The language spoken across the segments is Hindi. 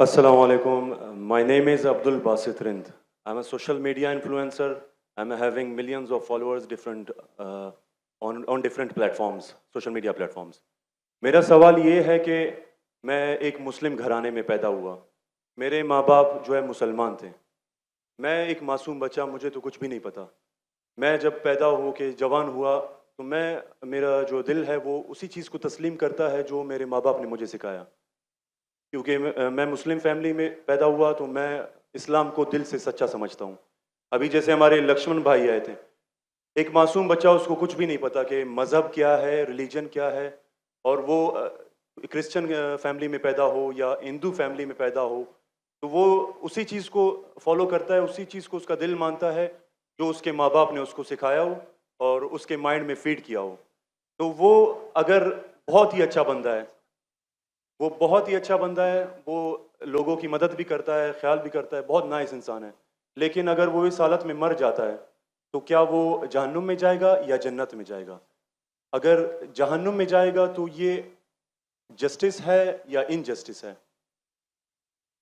Assalamu alaikum. My name is Abdul Basit Rind. I'm a social media influencer. I'm having millions of followers different on different platforms, social media platforms. मेरा सवाल ये है कि मैं एक मुस्लिम घराने में पैदा हुआ. मेरे माँ बाप जो है मुसलमान थे. मैं एक मासूम बच्चा, मुझे तो कुछ भी नहीं पता. मैं जब पैदा हो के जवान हुआ तो मेरा जो दिल है वो उसी चीज़ को तस्लीम करता है जो मेरे माँ बाप ने मुझे सिखाया. क्योंकि मैं मुस्लिम फैमिली में पैदा हुआ तो मैं इस्लाम को दिल से सच्चा समझता हूँ. अभी जैसे हमारे लक्ष्मण भाई आए थे, एक मासूम बच्चा, उसको कुछ भी नहीं पता कि मज़हब क्या है, रिलीजन क्या है, और वो क्रिश्चियन फैमिली में पैदा हो या हिंदू फैमिली में पैदा हो तो वो उसी चीज़ को फॉलो करता है, उसी चीज़ को उसका दिल मानता है जो उसके माँ बाप ने उसको सिखाया हो और उसके माइंड में फीड किया हो. तो वो अगर बहुत ही अच्छा बंदा है, वो बहुत ही अच्छा बंदा है, वो लोगों की मदद भी करता है, ख्याल भी करता है, बहुत नाइस इंसान है. लेकिन अगर वो इस हालत में मर जाता है तो क्या वो जहन्नुम में जाएगा या जन्नत में जाएगा? अगर जहन्नुम में जाएगा तो ये जस्टिस है या इनजस्टिस है?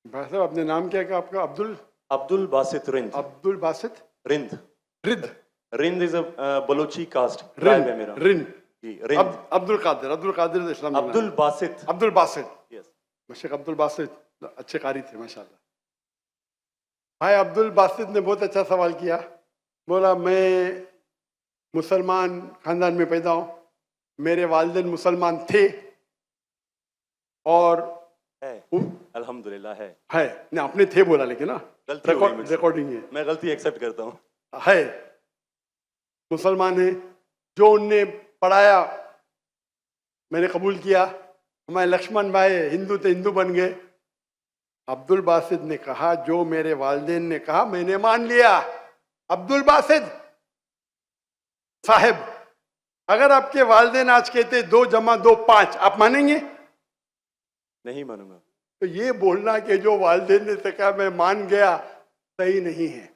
भाई साहब, अपने नाम क्या है आपका? अब्दुल अब्दुल बासित रिंद. अब्दुल बासित रिंद. रिद Rind is a Balochi caste रिन ट्राइब है मेरा. रिन जी, रिंद. अब्दुल कादिर इस्लाम अब्दुल बासित. अब्दुल बासित. यस. शेख अब्दुल बासित अच्छे कारी थे माशाल्लाह. भाई अब्दुल बासित ने बहुत अच्छा सवाल किया. बोला मैं मुसलमान खानदान में पैदा हूँ, मेरे वालिदैन मुसलमान थे और है, अल्हम्दुलिल्लाह है. नहीं, आपने थे बोला लेकिन ना गलती हो गई मुझसे. रिकॉर्डिंग है. मैं गलती एक्सेप्ट करता हूँ. है, मुसलमान है. जो उनने पढ़ाया मैंने कबूल किया. हमारे लक्ष्मण भाई हिंदू थे, हिंदू बन गए. अब्दुल बासित ने कहा जो मेरे वालिदैन ने कहा मैंने मान लिया. अब्दुल बासित साहब, अगर आपके वालिदैन आज कहते 2 + 2 = 5, आप मानेंगे? नहीं मानूंगा. तो ये बोलना कि जो वालिदैन ने कहा मैं मान गया, सही नहीं है.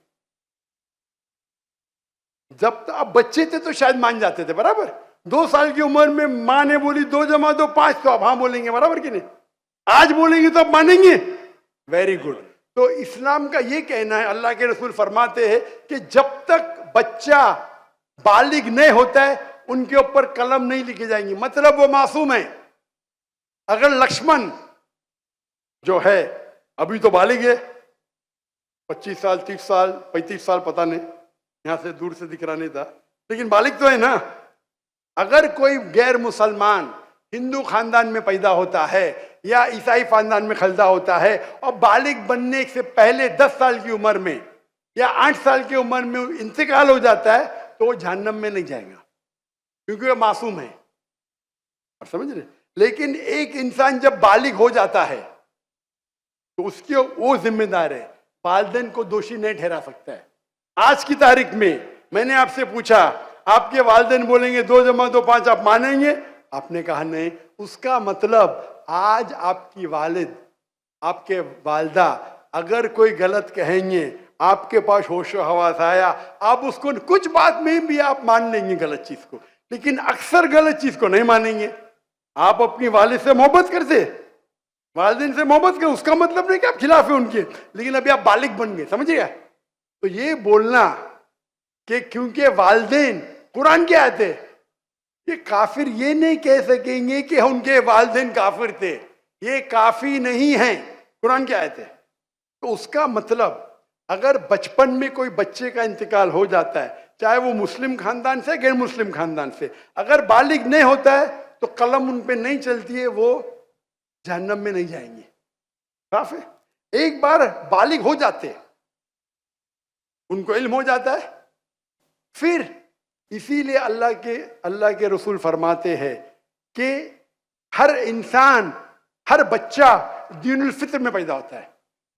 जब तो आप बच्चे थे तो शायद मान जाते थे, बराबर. 2 साल की उम्र में माँ ने बोली 2 + 2 = 5, तो आप हाँ बोलेंगे, बराबर कि नहीं? आज बोलेंगे तो आप मानेंगे. Very good. तो इस्लाम का ये कहना है, अल्लाह के रसूल फरमाते हैं कि जब तक बच्चा बालिग नहीं होता है उनके ऊपर कलम नहीं लिखी जाएंगी, मतलब वो मासूम है. अगर लक्ष्मण जो है अभी तो बालिग है, 25 साल 30 साल 35 साल पता नहीं, यहां से दूर से दिख रहा नहीं था, लेकिन बालिग तो है ना. अगर कोई गैर मुसलमान हिंदू खानदान में पैदा होता है या ईसाई खानदान में पैदा होता है और बालिग बनने से पहले 10 साल की उम्र में या 8 साल की उम्र में इंतकाल हो जाता है तो वो जहन्नम में नहीं जाएगा, क्योंकि वो मासूम है. और समझ रहे. लेकिन एक इंसान जब बालिग हो जाता है तो उसके वो जिम्मेदार है, वालिदैन को दोषी नहीं ठहरा सकता है. आज की तारीख में मैंने आपसे पूछा, आपके वालिदैन बोलेंगे 2 + 2 = 5, आप मानेंगे? आपने कहा नहीं. उसका मतलब आज आपकी वालिद, आपके वालदा अगर कोई गलत कहेंगे, आपके पास होश हवास आया, आप उसको कुछ बात में भी आप मान लेंगे गलत चीज को, लेकिन अक्सर गलत चीज को नहीं मानेंगे. आप अपनी वालिद से मोहब्बत करते, वालिदैन से मोहब्बत कर, उसका मतलब नहीं कि आप खिलाफ है उनके, लेकिन अभी आप बालिग बन गए, समझिए. तो ये बोलना कि क्योंकि वालिदैन, कुरान क्या आयत है, ये काफिर ये नहीं कह सकेंगे कि उनके वालिदैन काफिर थे, ये काफी नहीं है. कुरान क्या आयत है. तो उसका मतलब अगर बचपन में कोई बच्चे का इंतकाल हो जाता है, चाहे वो मुस्लिम खानदान से गैर मुस्लिम खानदान से, अगर बालिग नहीं होता है तो कलम उन पे नहीं चलती है, वो जहन्नम में नहीं जाएंगे. साफ है. एक बार बालिग हो जाते हैं, उनको इल्म हो जाता है, फिर इसीलिए अल्लाह के रसूल फरमाते हैं कि हर इंसान, हर बच्चा दीनुल फित्र में पैदा होता है.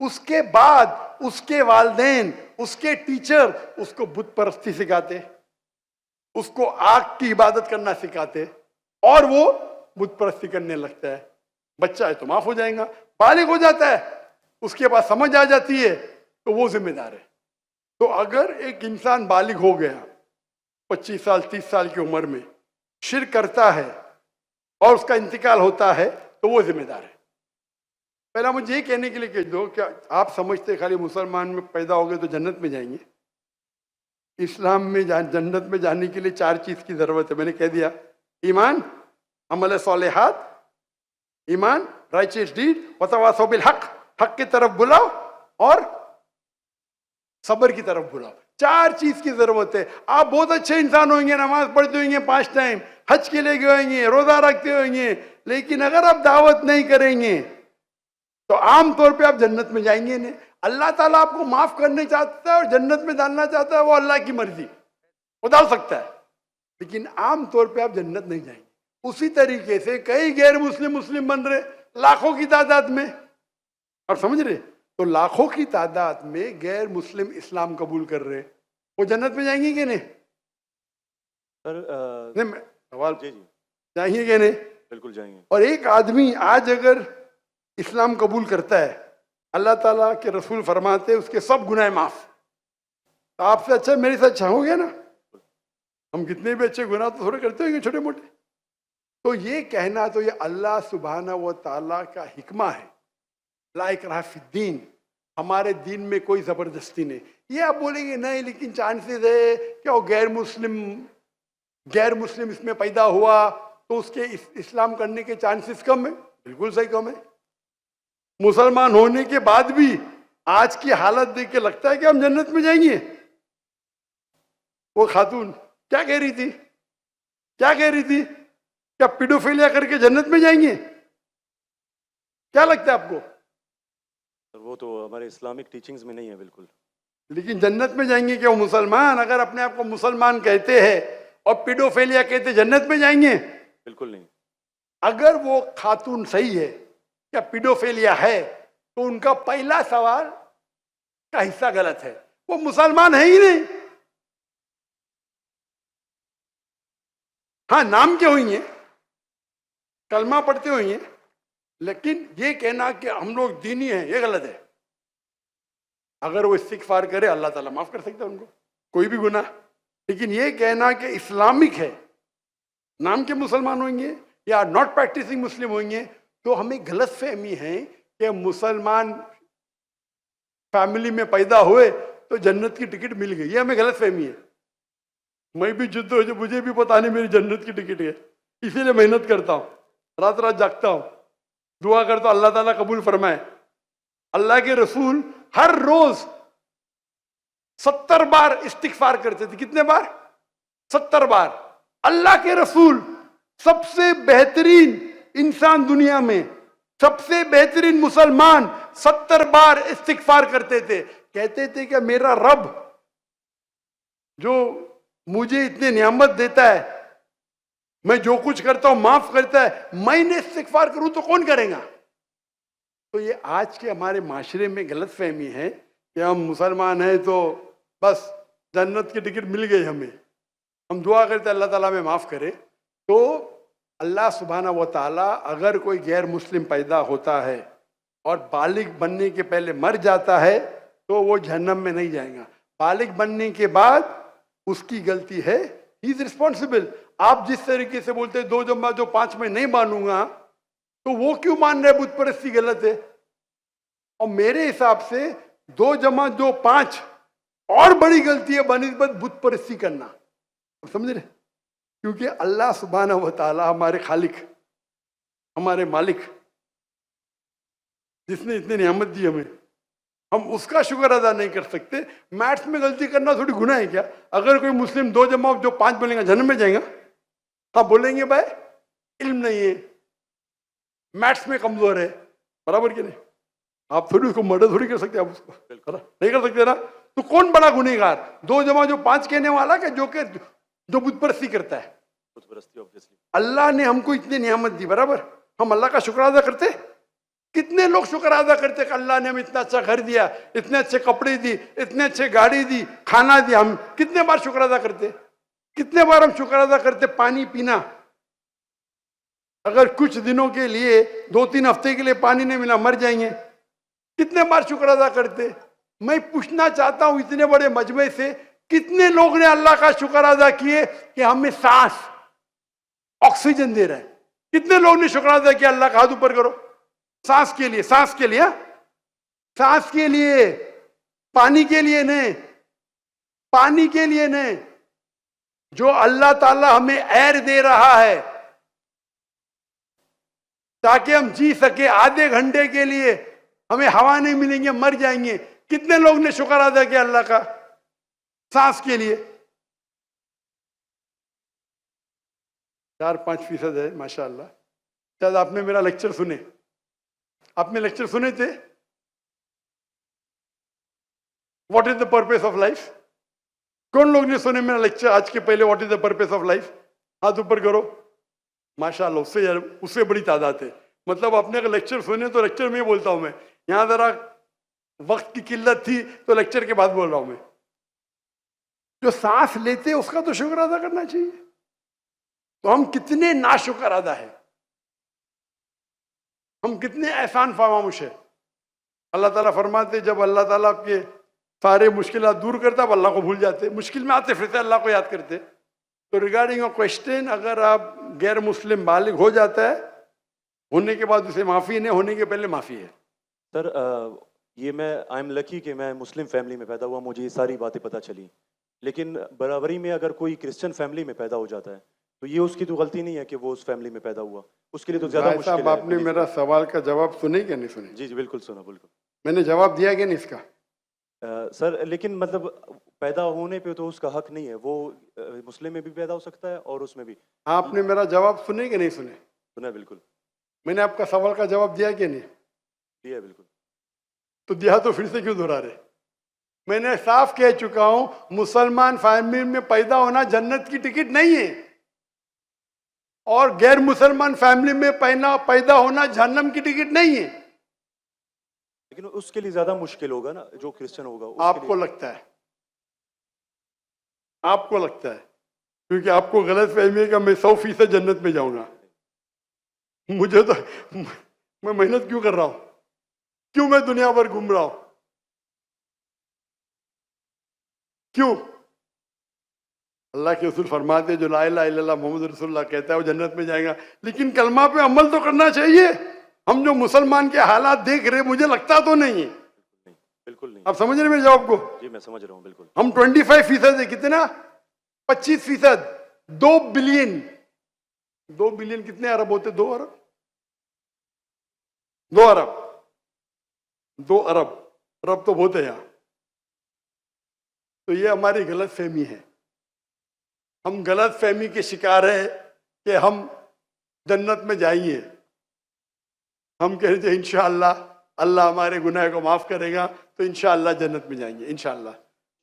उसके बाद उसके वालिदैन, उसके टीचर उसको बुत परस्ती सिखाते, उसको आग की इबादत करना सिखाते, और वो बुत परस्ती करने लगता है. बच्चा है तो माफ हो जाएगा. बालिग हो जाता है, उसके पास समझ आ जाती है, तो वो जिम्मेदार है. तो अगर एक इंसान बालिग हो गया 25 साल 30 साल की उम्र में, शिर्क करता है और उसका इंतकाल होता है, तो वो जिम्मेदार है. पहला मुझे ये कहने के लिए कह दो, क्या आप समझते खाली मुसलमान में पैदा हो गए तो जन्नत में जाएंगे? इस्लाम में जन्नत में जाने के लिए 4 चीज की जरूरत है, मैंने कह दिया। ईमान, अमल सालेहात, ईमान, राइचियस डीड, वतवासौ बिल हक, हक की तरफ बुलाओ और सब्र की तरफ बुलाओ। 4 चीज की जरूरत है। आप बहुत अच्छे इंसान होंगे, नमाज पढ़ते होंगे 5 टाइम, हज के लिए गए होंगे, रोजा रखते होंगे, लेकिन अगर आप दावत नहीं करेंगे तो आमतौर पे आप जन्नत में जाएंगे नहीं। अल्लाह ताला आपको माफ करने चाहता है और जन्नत में डालना चाहता है, वो अल्लाह की मर्जी, वो डाल सकता है, लेकिन आमतौर पे आप जन्नत नहीं जाएंगे। उसी तरीके से कई गैर मुस्लिम मुस्लिम बन रहे लाखों की तादाद में, आप समझ रहे? तो लाखों की तादाद में गैर मुस्लिम इस्लाम कबूल कर रहे, वो जन्नत में जाएंगे कि नहीं? सर नहीं, सवाल जी जी जाएंगे कि नहीं? बिल्कुल जाएंगे। और एक आदमी आज अगर इस्लाम कबूल करता है, अल्लाह ताला के रसूल फरमाते हैं उसके सब गुनाह माफ। तो आपसे अच्छा मेरे से अच्छा हो गया ना? हम कितने भी अच्छे गुनाह तो थोड़े करते होंगे छोटे मोटे। तो ये कहना तो ये अल्लाह सुब्हाना व ताला का हिकमा है, ला इकराह फिद्दीन, हमारे दीन में कोई जबरदस्ती नहीं। ये आप बोलेंगे नहीं लेकिन चांसेस है क्या वो गैर मुस्लिम इसमें पैदा हुआ तो उसके इस्लाम करने के चांसेस कम है? बिल्कुल सही कम है। मुसलमान होने के बाद भी आज की हालत देख के लगता है कि हम जन्नत में जाएंगे। वो खातून क्या कह रही थी? क्या कह रही थी? क्या पीडोफिलिया करके जन्नत में जाएंगे? क्या लगता है आपको? सर वो तो हमारे इस्लामिक टीचिंग्स में नहीं है बिल्कुल। लेकिन जन्नत में जाएंगे क्या वो मुसलमान? अगर अपने आप को मुसलमान कहते हैं और पीडोफिलिया कहते, जन्नत में जाएंगे? बिल्कुल नहीं। अगर वो खातून सही है, क्या पीडोफिलिया है, तो उनका पहला सवाल का हिस्सा गलत है। वो मुसलमान है ही नहीं। हाँ, नाम के होंगे, कलमा पढ़ते होंगे, लेकिन ये कहना कि हम लोग दीनी हैं, ये गलत है। अगर वो इस्तिगफार करे अल्लाह ताला माफ कर सकता है उनको, कोई भी गुनाह। लेकिन ये कहना कि इस्लामिक है, नाम के मुसलमान होंगे या नॉट प्रैक्टिसिंग मुस्लिम होंगे, तो हमें गलत फहमी है कि मुसलमान फैमिली में पैदा हुए तो जन्नत की टिकट मिल गई। ये हमें गलत फहमी है। मैं भी जिद्द हो, मुझे भी पता नहीं मेरी जन्नत की टिकट है, इसीलिए मेहनत करता हूँ, रात रात जागता हूँ, दुआ करता हूँ अल्लाह ताला कबूल फरमाए। अल्लाह के रसूल हर रोज 70 बार इस्तिगफार करते थे। कितने बार? 70 बार। अल्लाह के रसूल सबसे बेहतरीन इंसान दुनिया में, सबसे बेहतरीन मुसलमान 70 बार इस्तिगफार करते थे। कहते थे कि मेरा रब जो मुझे इतने नियामत देता है, मैं जो कुछ करता हूं माफ करता है, मैंने इस्तिगफार करूं तो कौन करेगा? तो ये आज के हमारे माशरे में गलत फहमी है कि हम मुसलमान हैं तो बस जन्नत की टिकट मिल गई हमें, हम दुआ करते अल्लाह ताला में माफ करे। तो अल्लाह सुब्हाना व ताला अगर कोई गैर मुस्लिम पैदा होता है और बालिग बनने के पहले मर जाता है तो वो जहन्नम में नहीं जाएगा। बालिग बनने के बाद उसकी गलती है, ही इज रिस्पॉन्सिबल। आप जिस तरीके से बोलते हैं 2 जमा 2 5 में नहीं मानूंगा, तो वो क्यों मान रहे बुत परस्ती गलत है? और मेरे हिसाब से 2 जमा 2 5 और बड़ी गलती है बनिस्बत बुत परस्ती करना। समझ रहे? क्योंकि अल्लाह सुब्हानहू व तआला हमारे खालिक, हमारे मालिक, जिसने इतनी नियामत दी हमें, हम उसका शुक्र अदा नहीं कर सकते। मैथ्स में गलती करना थोड़ी गुनाह है क्या? अगर कोई मुस्लिम 2 जमा 2 5 बोलेगा जन्नत में जाएगा? हाँ बोलेंगे भाई इल्म नहीं है, मैथ्स में कमजोर है, बराबर के नहीं? आप थोड़ी उसको मर्डर थोड़ी कर सकते, आप उसको नहीं कर सकते ना। तो कौन बड़ा गुनहगार, 2 जमा 2 5 कहने वाला कि जो बुत परस्ती करता है? बुत परस्ती ऑब्वियसली। अल्लाह अल्लाह ने हमको इतनी नियामत दी, बराबर, हम अल्लाह का शुक्र अदा करते? कितने लोग शुक्र अदा करते कि अल्लाह ने हमें इतना अच्छा घर दिया, इतने अच्छे कपड़े दी, इतने अच्छे गाड़ी दी, खाना दिया? हम कितने बार शुक्र अदा करते? कितने बार हम शुक्र अदा करते? पानी पीना, अगर कुछ दिनों के लिए 2-3 हफ्ते के लिए पानी नहीं मिला मर जाएंगे, कितने बार शुक्र अदा करते? मैं पूछना चाहता हूं इतने बड़े मजमे से कितने लोग ने अल्लाह का शुक्र अदा किए कि हमें सांस ऑक्सीजन दे रहा है? कितने लोग ने शुक्र अदा किया? अल्लाह का हाथ ऊपर करो। सांस के लिए, सांस के लिए, हाँ? सांस के लिए, पानी के लिए नहीं, पानी के लिए नहीं। जो अल्लाह ताला हमें एयर दे रहा है ताकि हम जी सके, आधे घंटे के लिए हमें हवा नहीं मिलेंगे, मर जाएंगे। कितने लोग ने शुक्र अदा किया अल्लाह का सांस के लिए? 4-5% है माशाअल्लाह। शायद आपने मेरा लेक्चर सुने, आपने लेक्चर सुने थे, what is the purpose of life? कौन लोग ने सुने मेरा लेक्चर आज के पहले, what is the purpose of life? हाथ ऊपर करो। माशाअल्लाह, उससे बड़ी तादाद है। मतलब आपने अगर लेक्चर सुने तो लेक्चर में बोलता हूं मैं, यहां जरा वक्त की किल्लत थी तो लेक्चर के बाद बोल रहा हूं मैं। जो सांस लेते हैं उसका तो शुक्र अदा करना चाहिए। तो हम कितने नाशुक्र अदा है, हम कितने एहसान फरामोश है। अल्लाह ताला फरमाते जब अल्लाह ताला आपके सारे मुश्किलात दूर करता, अब अल्लाह को भूल जाते, मुश्किल में आते फिरते अल्लाह को याद करते। तो रिगार्डिंग अ क्वेश्चन, अगर आप गैर मुस्लिम बालिग हो जाता है, होने के बाद उसे माफी नहीं, होने के पहले माफी है। सर ये मैं आई एम लकी कि मैं मुस्लिम फैमिली में पैदा हुआ, मुझे ये सारी बातें पता चली। लेकिन बराबरी में अगर कोई क्रिश्चियन फैमिली में पैदा हो जाता है तो ये उसकी तो गलती नहीं है कि वो उस फैमिली में पैदा हुआ, उसके लिए तो ज्यादा भाई मुश्किल साहब, है। आपने मेरा सवाल का जवाब सुने क्या नहीं सुने? जी जी बिल्कुल सुना, बिल्कुल। मैंने जवाब दिया कि नहीं इसका? सर लेकिन मतलब पैदा होने पे तो उसका हक नहीं है, वो मुस्लिम में भी पैदा हो सकता है और उसमें भी। आपने मेरा जवाब सुने कि नहीं सुने? सुना है, बिल्कुल मैंने आपका सवाल का जवाब दिया कि नहीं? दिया है, बिल्कुल। तो दिया तो फिर से क्यों दोहरा रहे? मैंने साफ कह चुका हूं, मुसलमान फैमिली में पैदा होना जन्नत की टिकट नहीं है, और गैर मुसलमान फैमिली में पैदा होना जहन्नम की टिकट नहीं है। लेकिन उसके लिए ज्यादा मुश्किल होगा ना, जो क्रिश्चियन होगा उसके आपको लिए। लगता है, आपको लगता है, क्योंकि आपको गलत फहमी है कि मैं 100% जन्नत में जाऊंगा। मुझे तो, मैं मेहनत क्यों कर रहा हूं, क्यों मैं दुनिया भर घूम रहा हूं, क्यों? अल्लाह के रसूल फरमाते जो ला इलाहा इल्लल्लाह मोहम्मद रसूलुल्लाह कहता है वो जन्नत में जाएगा। लेकिन कलमा पे अमल तो करना चाहिए। हम जो मुसलमान के हालात देख रहे, मुझे लगता तो नहीं है। नहीं, बिल्कुल नहीं। आप समझ रहे मेरे जवाब को? जी मैं समझ रहा हूँ, बिल्कुल। हम 25% है, कितना? 25%। 2 बिलियन, 2 बिलियन कितने अरब होते? 2 अरब, 2 अरब, 2 अरब, अरब तो बहुत है यहाँ। तो ये हमारी गलत फहमी है, हम गलत फहमी के शिकार है कि हम जन्नत में जाएंगे। हम कह रहे थे इंशाअल्लाह अल्लाह हमारे गुनाह को माफ करेगा तो इंशाअल्लाह जन्नत में जाएंगे, इंशाअल्लाह।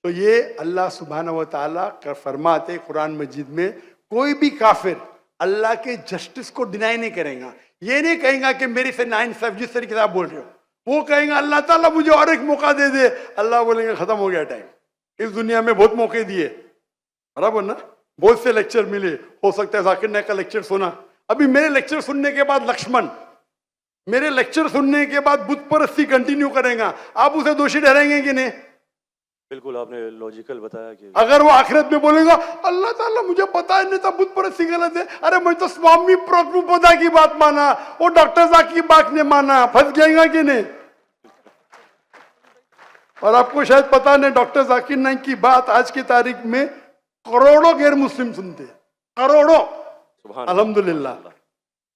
तो ये अल्लाह सुब्हानहू व तआला का फरमाते कुरान मजीद में, कोई भी काफिर अल्लाह के जस्टिस को डिनाई नहीं करेगा। ये नहीं कहेगा कि मेरे से नाइंसाफ, जिस तरीके से आप बोल रहे हो, वो कहेगा अल्लाह ताला मुझे और एक मौका दे दे। अल्लाह बोलेंगे खत्म हो गया टाइम, इस दुनिया में बहुत मौके दिए, बराबर ना? बहुत से लेक्चर मिले, हो सकता है जाकिर नायक का लेक्चर सुना। अभी मेरे लेक्चर सुनने के बाद लक्ष्मण मेरे लेक्चर सुनने के बाद बुत परस्ती कंटिन्यू करेगा, आप उसे दोषी ठहराएंगे कि नहीं? बिल्कुल, आपने लॉजिकल बताया कि अगर वो आखिरत में बोलेगा अल्लाह ताला मुझे पता ही नहीं था बुत परस्ती गलत है, अरे मैं तो स्वामी प्रभुपदा की बात माना, वो डॉक्टर साहब की बात नहीं माना, फंस जाएगा कि नहीं? और आपको शायद पता नहीं, डॉक्टर जाकिर नाइक की बात आज की तारीख में करोड़ों गैर मुस्लिम सुनते हैं, करोड़ों, सुभान अल्हम्दुलिल्लाह।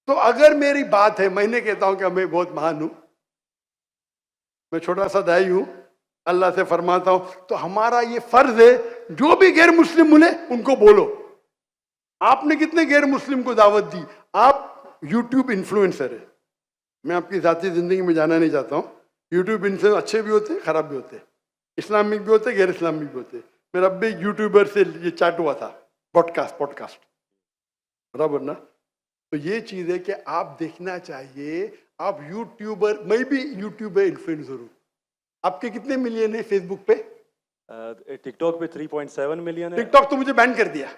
तो अगर मेरी बात है, मैंने कहता हूं कि मैं बहुत महान हूं, मैं छोटा सा दाई हूं, अल्लाह से फरमाता हूं, तो हमारा ये फर्ज है जो भी गैर मुस्लिम मिले उनको बोलो। आपने कितने गैर मुस्लिम को दावत दी? आप यूट्यूब इन्फ्लुएंसर है, मैं आपकी जाती जिंदगी में जाना नहीं चाहता हूं। यूट्यूब इन्फ्लुएंसर अच्छे भी होते हैं, खराब भी होते हैं, इस्लामिक भी होते हैं, गैर इस्लामिक भी होते हैं। मेरा अब भी यूट्यूबर से ये चैट हुआ था, पॉडकास्ट, बराबर ना? तो ये चीज है कि आप देखना चाहिए, आप यूट्यूबर, मैं भी यूट्यूबर इन्फ्लुएंसर हूं। आपके कितने मिलियन है फेसबुक पे? टिकटॉक पे 3.7 मिलियन है। टिकटॉक तो मुझे बैन कर दिया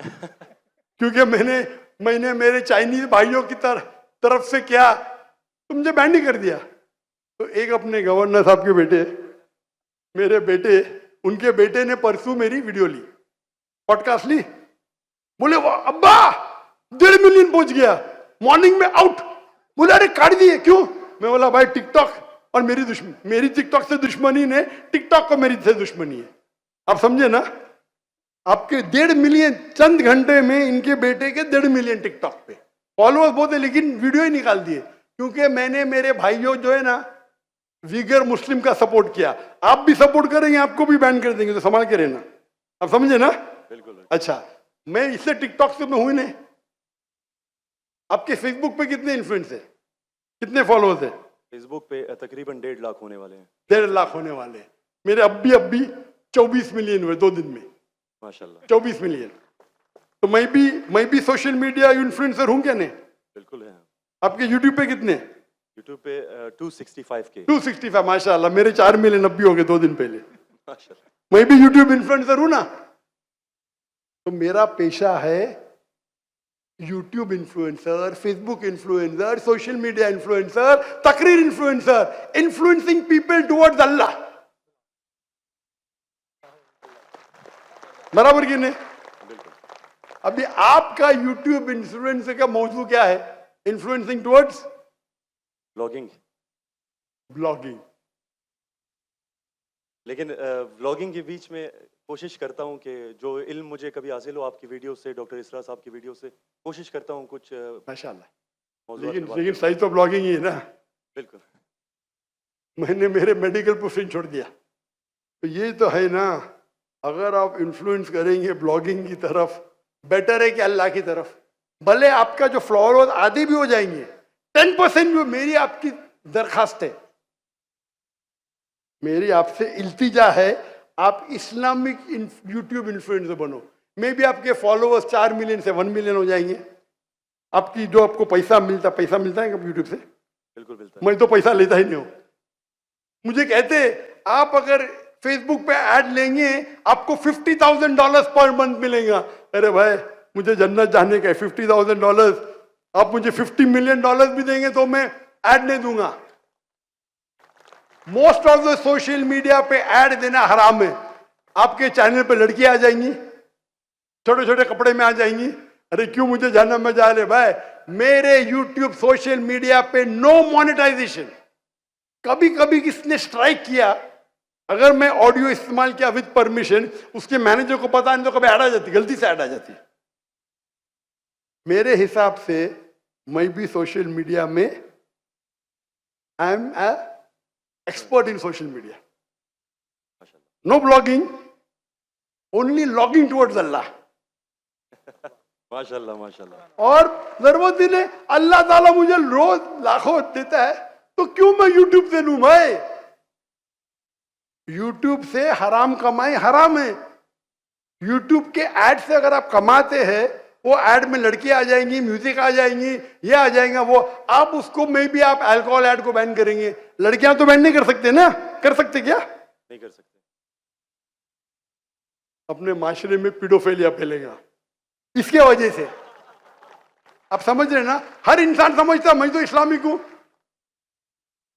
क्योंकि मैंने मेरे चाइनीज भाइयों की तरफ से किया, तो मुझे बैन नहीं कर दिया। तो एक अपने गवर्नर साहब के बेटे, मेरे बेटे, उनके बेटे ने परसों मेरी वीडियो ली, पॉडकास्ट ली, बोले वाह अब्बा 1.5 मिलियन पहुंच गया, मॉर्निंग में आउट। बोले अरे काट दिए, क्यों? मैं बोला भाई टिकटॉक और मेरी टिकटॉक से दुश्मनी ने टिकटॉक को मेरी से दुश्मनी है। आप समझे ना? आपके 1.5 मिलियन चंद घंटे में इनके बेटे के 1.5 मिलियन टिकटॉक पे फॉलोअर्स बहुत है, लेकिन वीडियो ही निकाल दिए क्योंकि मैंने मेरे भाइयों जो है ना वीगर मुस्लिम का सपोर्ट किया। आप भी सपोर्ट करेंगे आपको भी बैन कर देंगे, तो संभाल के रहना। आप समझे ना? बिल्कुल। अच्छा, मैं इससे टिकटॉक से मैं हुई नहीं। आपके फेसबुक पे कितने इन्फ्लुएंस है, कितने फॉलोअर्स है? फेसबुक पे तकरीबन 1.5 लाख होने वाले हैं। 1.5 लाख होने वाले हैं। मेरे अब भी 24 मिलियन हुए 2 दिन में, माशाल्लाह। 24 मिलियन। तो मैं भी सोशल मीडिया इन्फ्लुएंसर हूं क्या? नहीं, बिल्कुल है। आपके यूट्यूब पे कितने? यूट्यूब पे 265 के। 265, माशाल्लाह। मेरे 4 मिलियन अब भी हो गए 2 दिन पहले। माशाल्लाह। मैं भी यूट्यूब इन्फ्लुएंसर हूं ना। तो मेरा पेशा है YouTube influencer, Facebook influencer, social media influencer, तकरीर इन्फ्लुएंसर, इन्फ्लुएंसिंग पीपल टुवर्ड्स अल्लाह। बराबर कि नहीं? अभी आपका यूट्यूब इन्फ्लुएंसर का मौजू क्या है? Influencing towards blogging. ब्लॉगिंग। लेकिन व्लॉगिंग के बीच में कोशिश करता हूं कि जो इल्म मुझे कभी हासिल हो आपकी वीडियो से, डॉक्टर इसरा साहब की वीडियो से, कोशिश करता हूं कुछ माशाल्लाह। मौज़ूआत पे बात लेकिन सही तो ब्लॉगिंग ही है ना। बिल्कुल। मैंने मेरे मेडिकल प्रोफेशन छोड़ दिया, तो ये तो है ना। अगर आप इन्फ्लुएंस करेंगे ब्लॉगिंग की तरफ, बेटर है कि अल्लाह की तरफ। भले आपका जो फॉलोअर्स आधे भी हो जाएंगे, 10% जो मेरी आपकी दरखास्त है, मेरी आपसे इल्तिजा है, आप इस्लामिक यूट्यूब इन्फ्लुएंसर बनो। मे भी आपके फॉलोअर्स 4 मिलियन से 1 मिलियन हो जाएंगे। आपकी जो आपको पैसा मिलता है यूट्यूब से? बिल्कुल मिलता है। मैं तो पैसा लेता ही नहीं हूं। मुझे कहते आप अगर फेसबुक पे ऐड लेंगे आपको $50,000 पर मंथ मिलेगा। अरे भाई, मुझे जन्नत जाने का है, $50,000 आप मुझे $50 मिलियन भी देंगे तो मैं ऐड नहीं दूंगा। Most of the social media पे ऐड देना हराम है। आपके चैनल पे लड़कियां आ जाएंगी, छोटे छोटे कपड़े में आ जाएंगी। अरे क्यों मुझे जहन्नम में जा रहे भाई? मेरे यूट्यूब सोशल मीडिया पे नो मोनेटाइजेशन। कभी कभी किसने स्ट्राइक किया, अगर मैं ऑडियो इस्तेमाल किया विद परमिशन, उसके मैनेजर को पता नहीं तो कभी ऐड आ जाती, गलती से ऐड आ जाती। मेरे हिसाब से मैं भी सोशल मीडिया में I am expert in social media. No blogging, only logging towards Allah. माशाल्लाह माशाल्लाह। और जरूरत ही नहीं, अल्लाह ताला मुझे रोज लाखों देता है, तो क्यों मैं यूट्यूब से लूं भाई? यूट्यूब से हराम कमाई हराम है। यूट्यूब के ऐड से अगर आप कमाते हैं, वो ऐड में लड़कियां आ जाएंगी, म्यूजिक आ जाएंगी, ये आ जाएगा वो, आप उसको में भी आप अल्कोहल ऐड को बैन करेंगे। लड़कियां तो बैन नहीं कर सकते ना? कर सकते क्या? नहीं कर सकते। अपने माशरे में पीडोफिलिया फैलेगा इसके वजह से। आप समझ रहे ना? हर इंसान समझता मैं तो इस्लामिक हूं।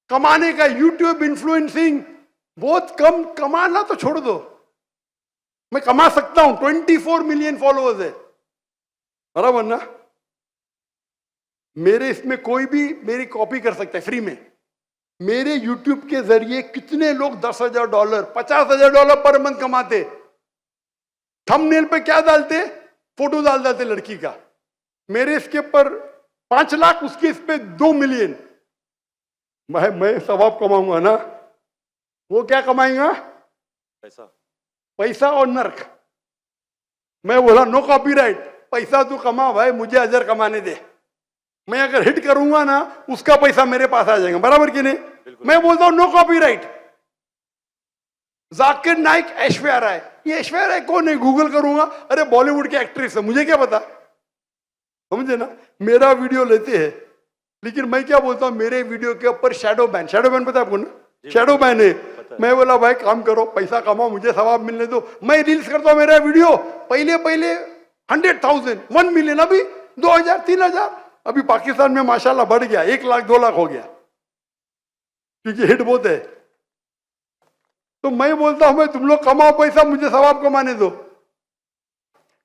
कमाने का यूट्यूब इन्फ्लुएंसिंग बहुत कम, कमाना तो छोड़ दो, मैं कमा सकता हूं। 24 मिलियन फॉलोअर्स है, बराबर ना? मेरे इसमें कोई भी मेरी कॉपी कर सकता है फ्री में। मेरे यूट्यूब के जरिए कितने लोग $10,000, $50,000 पर मंथ कमाते। थंबनेल पे क्या डालते? फोटो डाल देते लड़की का। मेरे इसके ऊपर 5 लाख, उसके इस पे 2 मिलियन। मैं सवाब कमाऊंगा ना, वो क्या कमाएगा? पैसा और नर्क। मैं बोला नो कॉपीराइट, पैसा तू कमा भाई, मुझे अजर कमाने दे। मैं अगर हिट करूंगा ना, उसका पैसा मेरे पास आ जाएगा, बराबर कि नहीं? मैं बोलता हूं नो कॉपीराइट। जाकिर नाइक, ऐश्वर्या राय, ये ऐश्वर्या राय कौन है? गूगल करूंगा, अरे बॉलीवुड की एक्ट्रेस है, मुझे क्या पता? समझे ना? मेरा वीडियो लेते हैं, लेकिन मैं क्या बोलता हूं, मेरे वीडियो के ऊपर शैडो बैन पता है आपको ना? शैडो बैन है। मैं बोला भाई काम करो, पैसा कमाओ, मुझे सवाब मिलने दो। मैं रील्स करता हूं, मेरा वीडियो पहले 100,000, 1 मिलियन, अभी 2,000, 3,000। अभी पाकिस्तान में माशाल्लाह बढ़ गया, 1 लाख 2 लाख हो गया, क्योंकि हिट बहुत है। तो मैं बोलता हूं, मैं तुम लोग कमाओ पैसा, मुझे सवाब कमाने दो।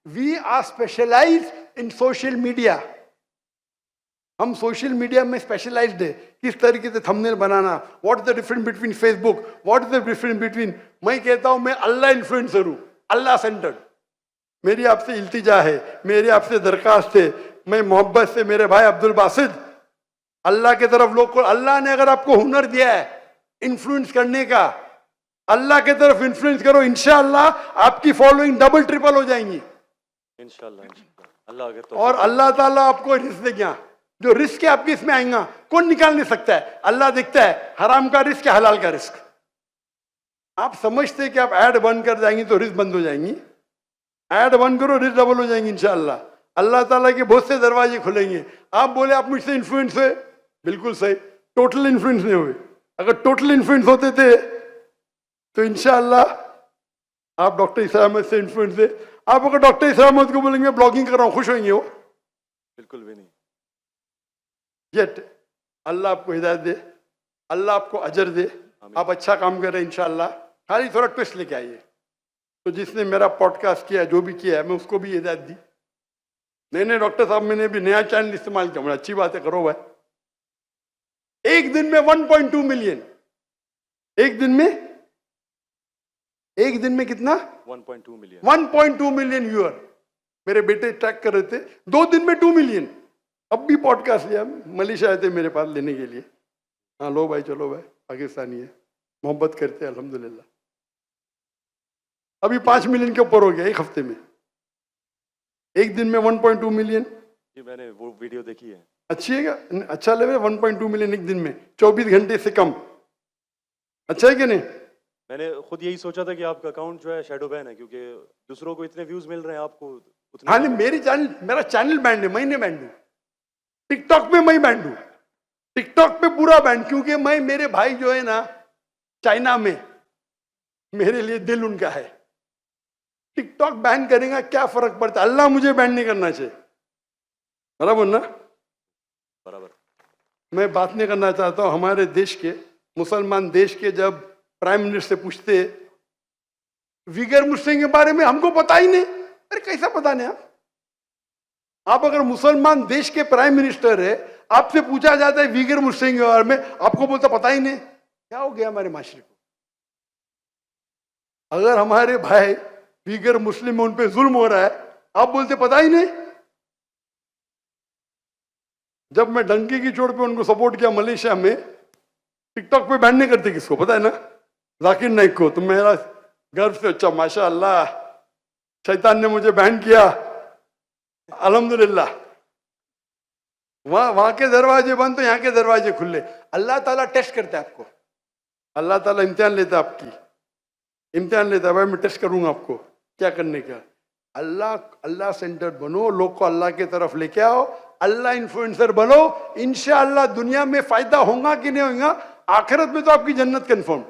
We are specialised in social media. हम सोशल मीडिया में स्पेशलाइज्ड है, किस तरीके से थंबनेल बनाना, what is the difference between Facebook, what is the difference between, मैं कहता हूं मैं अल्लाह इन्फ्लुएंसर हूं, अल्लाह सेंटर्ड। मेरी आपसे इल्तिजा है, मेरी आपसे दरखास्त है, मैं मोहब्बत से मेरे भाई अब्दुल बासित, अल्लाह की तरफ लोग को, अल्लाह ने अगर आपको हुनर दिया है इन्फ्लुएंस करने का, अल्लाह की तरफ इन्फ्लुएंस करो, इंशाअल्लाह आपकी फॉलोइंग डबल ट्रिपल हो जाएंगी इंशाल्लाह इंशाल्लाह अल्लाह अगर तो और अल्लाह ताला आपको रिस्क देगा। जो रिस्क है आपके इसमें आएगा, कौन निकाल नहीं सकता है, अल्लाह देखता है हराम का रिस्क है हलाल का रिस्क। आप समझते हैं कि आप ऐड बंद कर जाएंगी तो रिस्क बंद हो जाएंगी, ऐड बंद करो रिस्क डबल हो जाएंगी इंशाअल्लाह। अल्लाह ताला के बहुत से दरवाजे खुलेंगे। आप बोले आप मुझसे इन्फ्लुएंस हुए, बिल्कुल सही, टोटल इन्फ्लुएंस नहीं हुए। अगर टोटल इन्फ्लुएंस होते थे तो इंशाअल्लाह आप डॉक्टर इसरार अहमद से इन्फ्लुएंस थे। आप अगर डॉक्टर इसरार अहमद को बोलेंगे ब्लॉगिंग कर रहा हूं, खुश होंगे वो? बिल्कुल भी नहीं। येट अल्लाह आपको हिदायत दे, अल्लाह आपको अजर दे, आप अच्छा काम कर रहे हैं इंशाअल्लाह। खाली थोड़ा ट्विस्ट लेके आइए। तो जिसने मेरा पॉडकास्ट किया, जो भी किया है, मैं उसको भी हिदायत दी, नहीं नहीं डॉक्टर साहब मैंने भी नया चैनल इस्तेमाल किया, बड़ा अच्छी बात है, करो भाई। एक दिन में 1.2 मिलियन, एक दिन में कितना? 1.2 मिलियन 1.2 मिलियन व्यूअर। मेरे बेटे ट्रैक कर रहे थे, 2 दिन में 2 मिलियन। अब भी पॉडकास्ट लिया, मलेशिया आए थे मेरे पास लेने के लिए। हाँ लो भाई, चलो भाई, पाकिस्तानी है, मोहब्बत करते हैं अल्हम्दुलिल्लाह। अभी 5 मिलियन के ऊपर हो गया एक हफ्ते में, एक दिन में 1.2 मिलियन। जी मैंने वो वीडियो देखी है। अच्छी है क्या? अच्छा लेवल 1.2 मिलियन एक दिन में, 24 घंटे से कम। अच्छा है कि नहीं? मैंने खुद यही सोचा था कि आपका अकाउंट जो है शैडो बैन है, क्योंकि दूसरों को इतने व्यूज मिल रहे हैं, आपको उतने। हाँ नहीं, मेरा चैनल बैंड है, मैं नहीं बैंड हूँ। टिकटॉक पे मैं बैंड हूँ, टिकटॉक पे पूरा बैंड, क्योंकि मैं, मेरे भाई जो है ना चाइना में, मेरे लिए दिल उनका है। टिकटॉक बैन करेगा क्या फर्क पड़ता है, अल्लाह मुझे बैन नहीं करना चाहिए, बराबर ना? बराबर। मैं बात नहीं करना चाहता हूँ हमारे देश के, मुसलमान देश के, जब प्राइम मिनिस्टर से पूछते विगर मुस्लिम के बारे में, हमको पता ही नहीं। अरे कैसा पता नहीं? आप अगर मुसलमान देश के प्राइम मिनिस्टर है, आपसे पूछा जाता है विगर मुस्लिम के बारे में, आपको बोलता पता ही नहीं। क्या हो गया हमारे माशरे को? अगर हमारे भाई विगर मुस्लिम में उन पे जुल्म हो रहा है, आप बोलते पता ही नहीं। जब मैं डंकी की चोट पे उनको सपोर्ट किया मलेशिया में, टिकटॉक पे बैन नहीं करते, किसको पता है ना? जाकिर नाइक को। तो मेरा गर्व से, अच्छा माशाअल्लाह, शैतान ने मुझे बैन किया, अल्हम्दुलिल्लाह। वहां के दरवाजे बंद तो यहाँ के दरवाजे खुले। अल्लाह ताला टेस्ट करता है आपको, अल्लाह ताला इम्तिहान लेता है, आपकी इम्तिहान लेता है। भाई मैं टेस्ट करूंगा आपको क्या करने का। अल्लाह सेंटर्ड बनो, लोग को अल्लाह की तरफ लेके आओ, अल्लाह इन्फ्लुएंसर बनो। इंशाअल्लाह दुनिया में फायदा होगा कि नहीं होगा, आखिरत में तो आपकी जन्नत कंफर्म।